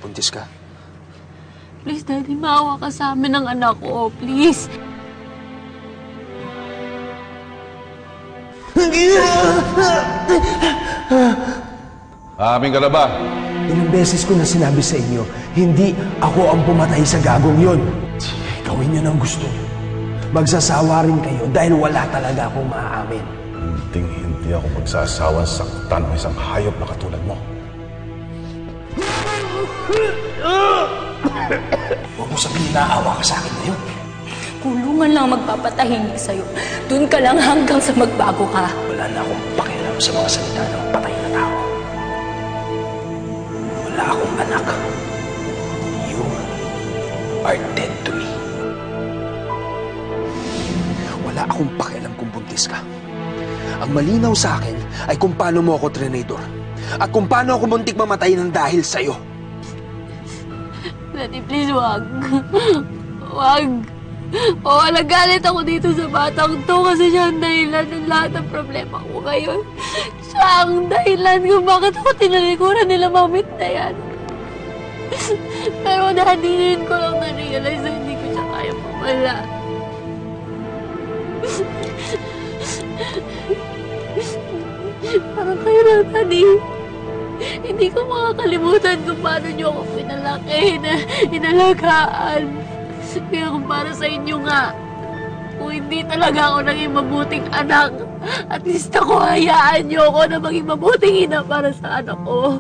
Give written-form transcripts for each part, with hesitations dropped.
Buntis ka? Please, Daddy, maawa ka sa amin ng anak ko. Please. Amin ka na ba? Ilang beses ko na sinabi sa inyo, hindi ako ang pumatay sa gagong yon. Gawin niyo ng gusto niyo. Magsasawa rin kayo dahil wala talaga akong maaamin. Hindi ako magsasawang saktan ng isang hayop na katulad mo. Huwag mo sabihin na naawa ka sa akin ngayon. Kulungan lang magpapatahimik sa'yo. Doon ka lang hanggang sa magbago ka. Wala na akong pakialam sa mga salita ng patay na tao. Wala akong anak. You are dead to me. Wala akong pakialam kung buntis ka. Ang malinaw sa akin ay kung paano mo ako trinador. At kung paano ako muntik mamatay ng dahil sa'yo. Daddy, please, wag. Wag. Oo, nagalit ako dito sa batang to kasi siya ang dahilan ng lahat ng problema ko ngayon. Siya ang dahilan kung bakit ako tinalikuran nila mamit na yan. Pero Daddy, ngayon ko lang na-realize na hindi ko siya kaya pumala. Parang kayo lang, Daddy. Hindi ko makakalimutan kung paano niyo ako pinalaki, inalagaan. Kaya kung para sa inyo nga, kung hindi talaga ako naging mabuting anak, at least ako hayaan niyo ako na maging mabuting ina para sa anak ko.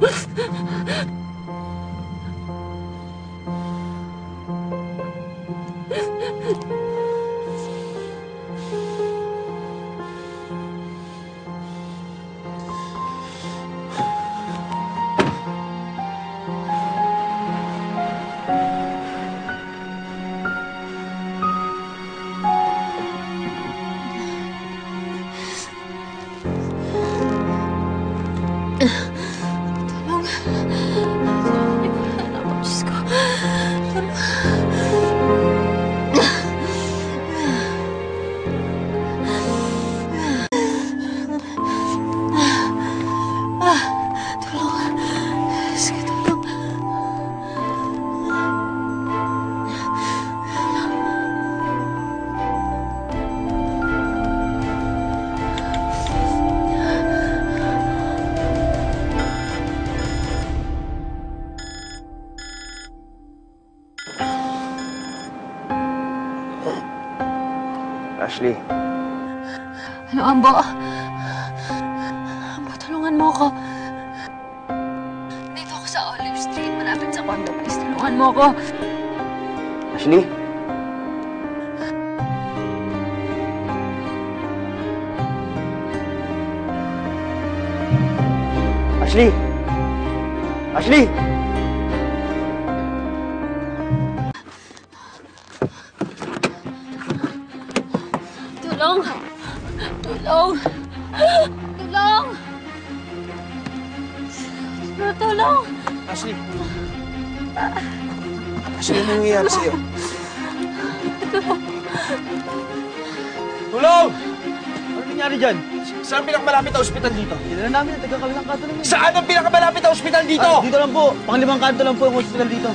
Ashley. Ano, Ambo? Ambo, tulungan mo ako. Dito ako sa Olive Street, malapit sa condo. Please, tulungan mo ako. Ashley? Ashley? Ashley? Tulong! Tulong! Tulong! Tulong! Ashley? Ashley, ano nangyayari sa'yo? Tulong! Ano nangyari dyan? Saan ang pinakamalapit na ospital dito? Dinala namin ang taga-kabilang kanto naman. Saan ang pinakamalapit na ospital dito? Dito lang po. Pang-5 kanto lang po yung ospital dito.